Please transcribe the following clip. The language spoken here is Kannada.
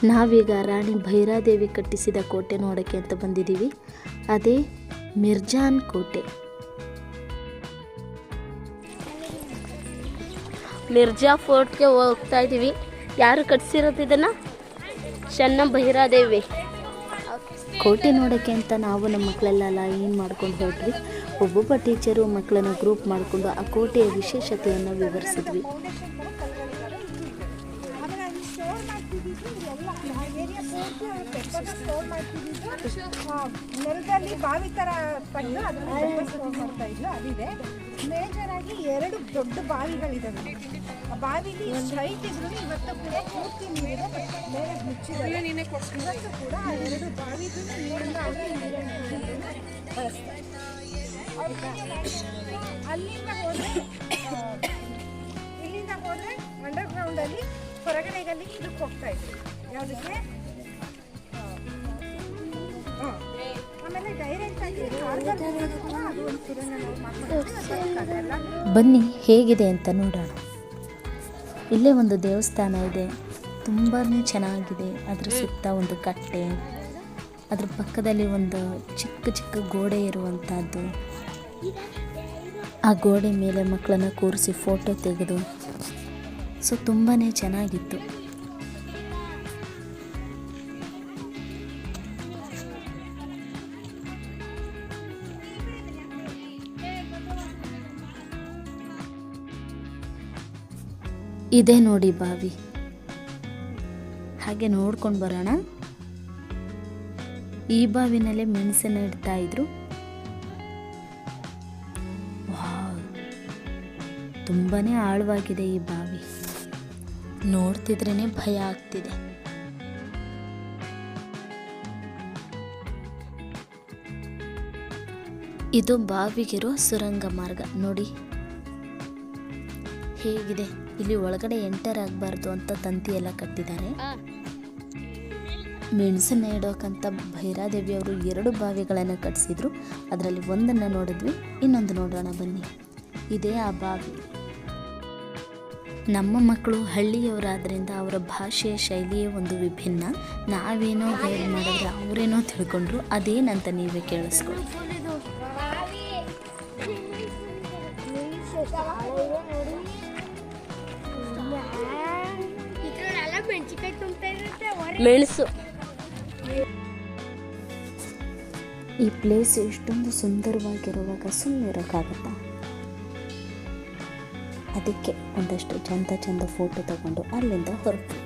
ನಾವೀಗ ರಾಣಿ ಭೈರಾದೇವಿ ಕಟ್ಟಿಸಿದ ಕೋಟೆ ನೋಡೋಕ್ಕೆ ಅಂತ ಬಂದಿದ್ದೀವಿ. ಅದೇ ಮಿರ್ಜಾನ್ ಕೋಟೆ. ಮಿರ್ಜಾ ಫೋರ್ಟ್ಗೆ ಹೋಗ್ತಾ ಇದ್ದೀವಿ. ಯಾರು ಕಟ್ಟಿಸಿರೋದು ಇದನ್ನು? ಚೆನ್ನ ಭೈರಾದೇವಿ. ಕೋಟೆ ನೋಡೋಕ್ಕೆ ಅಂತ ನಾವು ನಮ್ಮ ಮಕ್ಕಳೆಲ್ಲ ಲೈನ್ ಮಾಡ್ಕೊಂಡು ಹೊರಟ್ವಿ. ಒಬ್ಬೊಬ್ಬ ಟೀಚರು ಮಕ್ಕಳನ್ನು ಗ್ರೂಪ್ ಮಾಡಿಕೊಂಡು ಆ ಕೋಟೆಯ ವಿಶೇಷತೆಯನ್ನು ವಿವರಿಸಿದ್ವಿ. ನೆಲದಲ್ಲಿ ಬಾವಿ ಥರ ತೆಗೆದು ಅದನ್ನು ಸ್ಟೋರ್ ಮಾಡ್ತಾ ಇದ್ಲು. ಅದಿದೆ. ಮೇಜರ್ ಆಗಿ 2 ದೊಡ್ಡ ಬಾವಿಗಳಿದ್ದಾವೆ. ಆ ಬಾವಿಲಿ ಸ್ಟ್ರೈಟ್ ಇದ್ರು ಇವತ್ತು ಕೂಡ ಪೂರ್ತಿ ನೀರಿದೆ, ಮೇಲೆ ಮುಚ್ಚಿದ್ದಾರೆ. ಇವತ್ತು ಕೂಡ ಆ 2 ಬಾವಿಗೂ ನೀರನ್ನು ಅವರು ಬಳಸ್ತಾರೆ. ಅಲ್ಲಿಂದ ಹೋದರೆ ಇಲ್ಲಿಂದ ಹೋದರೆ ಅಂಡರ್ಗ್ರೌಂಡಲ್ಲಿ ಹೊರಗಡೆಗಲ್ಲಿ ಇದಕ್ಕೆ ಹೋಗ್ತಾ ಇದ್ರು. ಯಾವುದಕ್ಕೆ? ಬನ್ನಿ ಹೇಗಿದೆ ಅಂತ ನೋಡೋಣ. ಇಲ್ಲೇ ಒಂದು ದೇವಸ್ಥಾನ ಇದೆ, ತುಂಬಾ ಚೆನ್ನಾಗಿದೆ. ಅದರ ಸುತ್ತ ಒಂದು ಕಟ್ಟೆ, ಅದ್ರ ಪಕ್ಕದಲ್ಲಿ ಒಂದು ಚಿಕ್ಕ ಚಿಕ್ಕ ಗೋಡೆ ಇರುವಂಥದ್ದು. ಆ ಗೋಡೆ ಮೇಲೆ ಮಕ್ಕಳನ್ನು ಕೂರಿಸಿ ಫೋಟೋ ತೆಗೆದು ತುಂಬಾ ಚೆನ್ನಾಗಿತ್ತು. ಇದೇ ನೋಡಿ ಬಾವಿ. ಹಾಗೆ ನೋಡ್ಕೊಂಡು ಬರೋಣ. ಈ ಬಾವಿನಲ್ಲೇ ಮೆಣಸನ್ನು ಇಡ್ತಾ ಇದ್ರು. ತುಂಬಾನೇ ಆಳವಾಗಿದೆ ಈ ಬಾವಿ. ನೋಡ್ತಿದ್ರೇನೆ ಭಯ ಆಗ್ತಿದೆ. ಇದು ಬಾವಿಗಿರೋ ಸುರಂಗ ಮಾರ್ಗ ನೋಡಿ ಹೇಗಿದೆ. ಇಲ್ಲಿ ಒಳಗಡೆ ಎಂಟರ್ ಆಗಬಾರ್ದು ಅಂತ ತಂತಿ ಎಲ್ಲ ಕಟ್ಟಿದ್ದಾರೆ. ಮೆಣಸನ್ನ ಇಡೋಕಂತ ಭೈರಾದೇವಿ ಅವರು 2 ಬಾವಿಗಳನ್ನು ಕಟ್ಟಿಸಿದ್ರು. ಅದರಲ್ಲಿ ಒಂದನ್ನು ನೋಡಿದ್ವಿ, ಇನ್ನೊಂದು ನೋಡೋಣ ಬನ್ನಿ. ಇದೇ ಆ ಬಾವಿ. ನಮ್ಮ ಮಕ್ಕಳು ಹಳ್ಳಿಯವರಾದ್ರಿಂದ ಅವರ ಭಾಷೆಯ ಶೈಲಿಯೇ ಒಂದು ವಿಭಿನ್ನ. ನಾವೇನೋ ಗೈಡ್ ಮಾಡಿದ್ರೆ ಅವರೇನೋ ತಿಳ್ಕೊಂಡ್ರು. ಅದೇನಂತ ನೀವೇ ಕೇಳಿಸ್ಕೊಳ್ಳಿ. ಮೆಣಸು. ಈ ಪ್ಲೇಸ್ ಇಷ್ಟೊಂದು ಸುಂದರವಾಗಿರುವಾಗ ಸುಮ್ಮನೆ ಇರೋಕ್ಕಾಗತ್ತಾ? ಅದಕ್ಕೆ ಒಂದಷ್ಟು ಚಂದ ಫೋಟೋ ತಗೊಂಡು ಅಲ್ಲಿಂದ ಹೊರಟು.